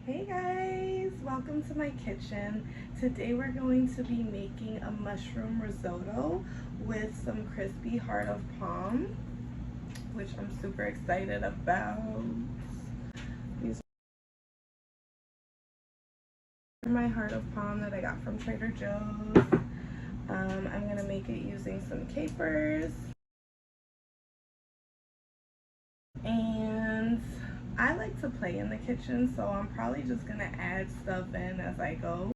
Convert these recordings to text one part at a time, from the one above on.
Hey guys, welcome to my kitchen. Today we're going to be making a mushroom risotto with some crispy heart of palm, which I'm super excited about. These are my heart of palm that I got from Trader Joe's. I'm gonna make it using some capers, and I like to play in the kitchen, so I'm probably just gonna add stuff in as I go.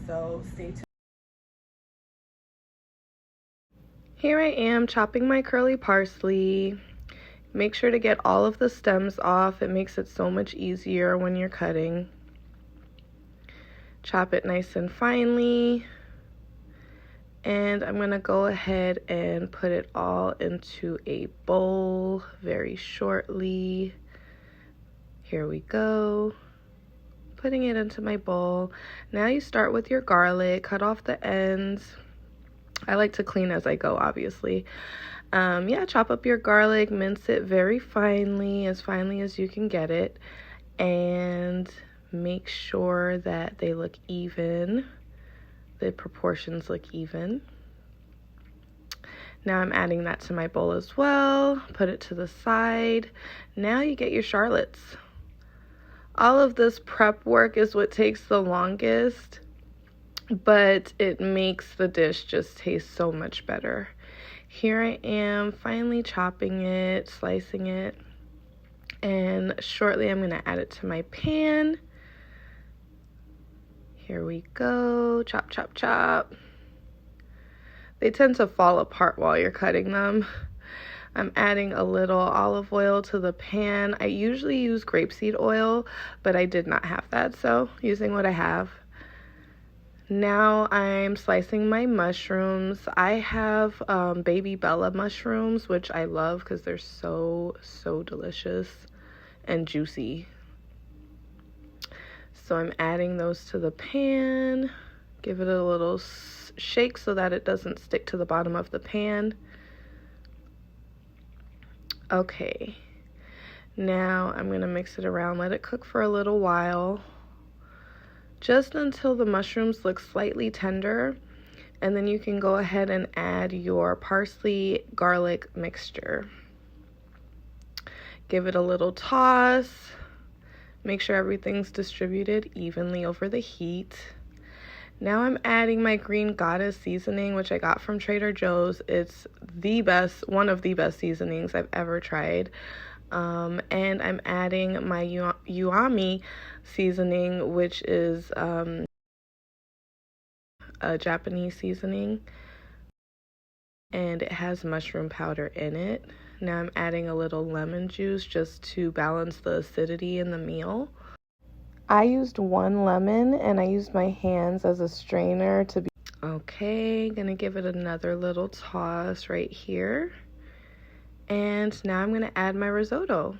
So stay tuned. Here I am chopping my curly parsley. Make sure to get all of the stems off. It makes it so much easier when you're cutting. Chop it nice and finely. And I'm gonna go ahead and put it all into a bowl very shortly. Here we go. Putting it into my bowl. Now you start with your garlic, cut off the ends. I like to clean as I go, obviously. Yeah, chop up your garlic, mince it very finely as you can get it, and make sure that they look even, the proportions look even. Now I'm adding that to my bowl as well, put it to the side. Now you get your shallots. All of this prep work is what takes the longest, but it makes the dish just taste so much better. Here I am finally chopping it, slicing it, and shortly I'm going to add it to my pan. Here we go. Chop, chop, chop. They tend to fall apart while you're cutting them. I'm adding a little olive oil to the pan. I usually use grapeseed oil, but I did not have that, so using what I have. Now I'm slicing my mushrooms. I have baby Bella mushrooms, which I love because they're so delicious and juicy. So I'm adding those to the pan. Give it a little shake so that it doesn't stick to the bottom of the pan. Okay, now I'm gonna mix it around, let it cook for a little while, just until the mushrooms look slightly tender, and then you can go ahead and add your parsley garlic mixture. Give it a little toss. Make sure everything's distributed evenly over the heat. Now I'm adding my green goddess seasoning, which I got from Trader Joe's. It's the best, one of the best seasonings I've ever tried. And I'm adding my umami seasoning, which is a Japanese seasoning, and it has mushroom powder in it. Now I'm adding a little lemon juice just to balance the acidity in the meal. I used 1 lemon and I used my hands as a strainer to be okay. Gonna give it another little toss right here. And now I'm gonna add my risotto.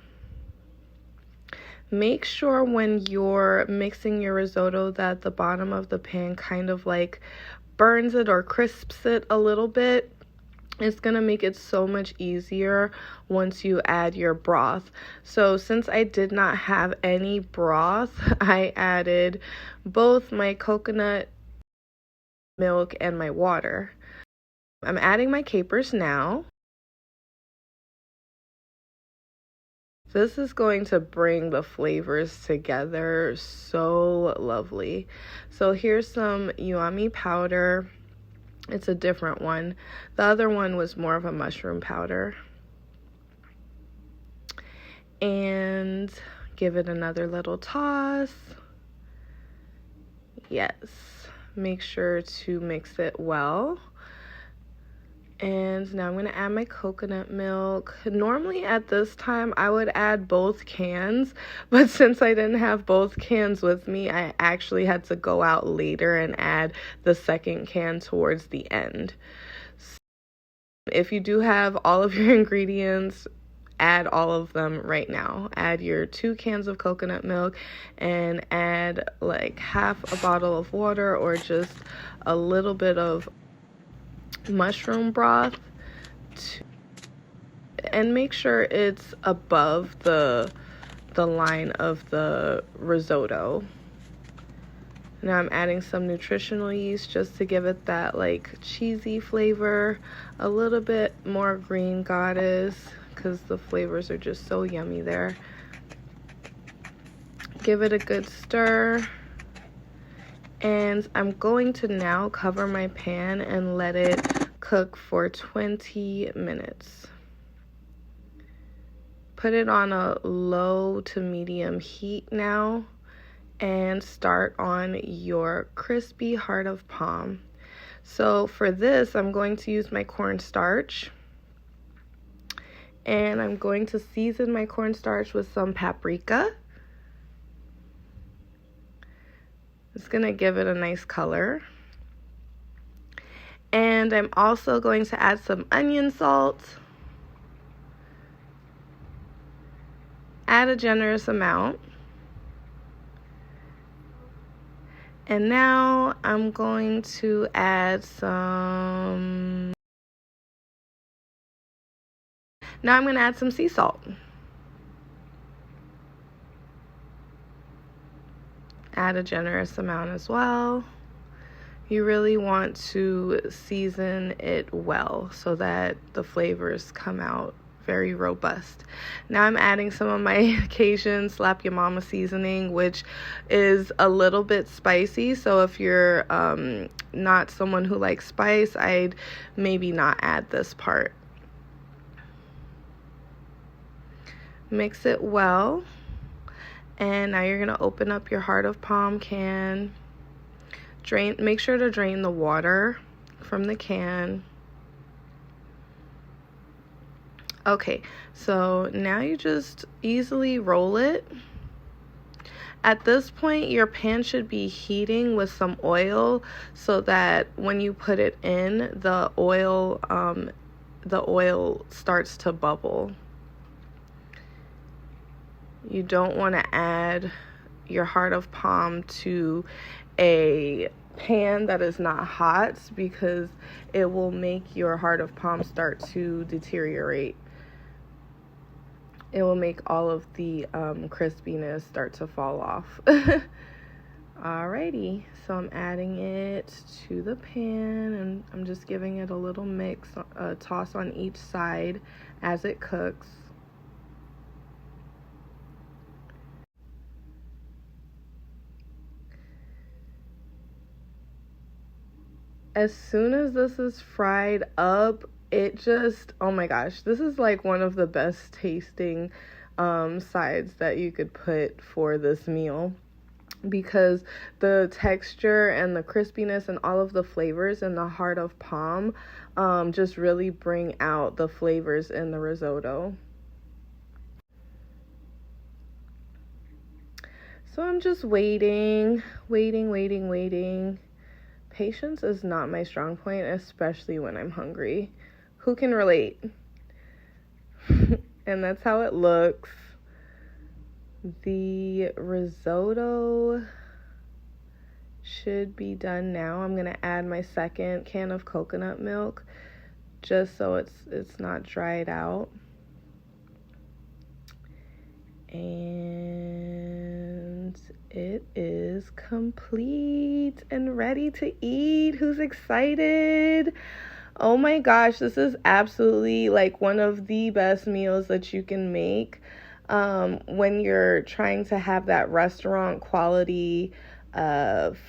Make sure when you're mixing your risotto that the bottom of the pan kind of like burns it or crisps it a little bit. It's gonna make it so much easier once you add your broth. So since I did not have any broth, I added both my coconut milk and my water. I'm adding my capers now. This is going to bring the flavors together so lovely. So here's some umami powder. It's a different one. The other one was more of a mushroom powder. And give it another little toss. Yes, make sure to mix it well. And now I'm gonna add my coconut milk. Normally at this time I would add both cans, but since I didn't have both cans with me, I actually had to go out later and add the second can towards the end. So if you do have all of your ingredients, add all of them right now. Add your 2 cans of coconut milk and add like half a bottle of water or just a little bit of mushroom broth And make sure it's above the line of the risotto. Now I'm adding some nutritional yeast just to give it that like cheesy flavor, a little bit more green goddess, because the flavors are just so yummy there. Give it a good stir. And I'm going to now cover my pan and let it cook for 20 minutes. Put it on a low to medium heat now and start on your crispy heart of palm. So for this, I'm going to use my cornstarch, and I'm going to season my cornstarch with some paprika. It's gonna give it a nice color. And I'm also going to add some onion salt. Add a generous amount. And now I'm going to add some sea salt. Add a generous amount as well. You really want to season it well so that the flavors come out very robust. Now I'm adding some of my Cajun Slap Your Mama seasoning, which is a little bit spicy. So if you're not someone who likes spice, I'd maybe not add this part. Mix it well. And now you're gonna open up your heart of palm can. Make sure to drain the water from the can. Okay, so now you just easily roll it. At this point, your pan should be heating with some oil so that when you put it in, the oil starts to bubble. You don't want to add your heart of palm to a pan that is not hot, because it will make your heart of palm start to deteriorate. It will make all of the crispiness start to fall off. Alrighty, so I'm adding it to the pan, and I'm just giving it a little mix, a toss on each side as it cooks. As soon as this is fried up, it just, oh my gosh, this is like one of the best tasting sides that you could put for this meal, because the texture and the crispiness and all of the flavors in the heart of palm just really bring out the flavors in the risotto. So I'm just waiting. Patience is not my strong point, especially when I'm hungry. Who can relate? And that's how it looks. The risotto should be done now. I'm gonna add my second can of coconut milk just so it's not dried out. And it is complete and ready to eat. Who's excited? Oh my gosh, this is absolutely like one of the best meals that you can make when you're trying to have that restaurant quality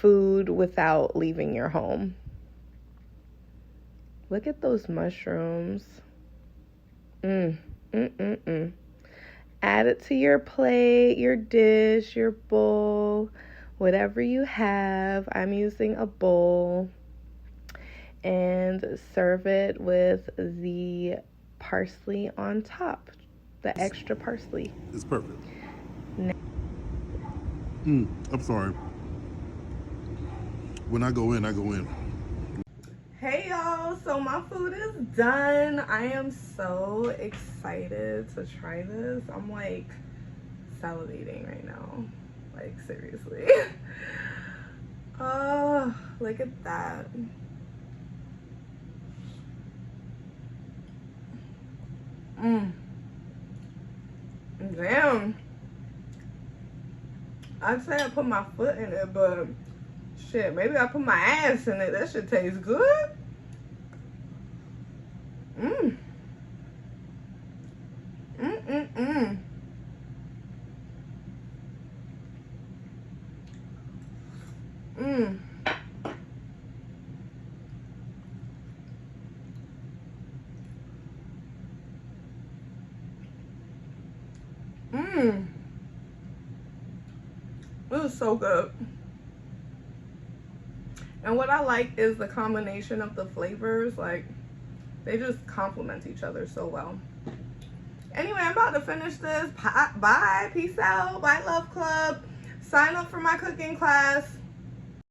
food without leaving your home. Look at those mushrooms. Add it to your plate, your dish, your bowl, whatever you have. I'm using a bowl. And serve it with the parsley on top, the extra parsley. It's perfect. I'm sorry. When I go in, I go in. Hey y'all, so my food is done. I am so excited to try this. I'm like salivating right now, like seriously. Oh, look at that. Damn. I'd say I put my foot in it, but shit, maybe I put my ass in it. That shit tastes good. Mmm. Mmm. Mmm. Mmm. This is so good. And what I like is the combination of the flavors. Like, they just complement each other so well. Anyway, I'm about to finish this. Bye. Peace out. Bye, LUV Club. Sign up for my cooking class.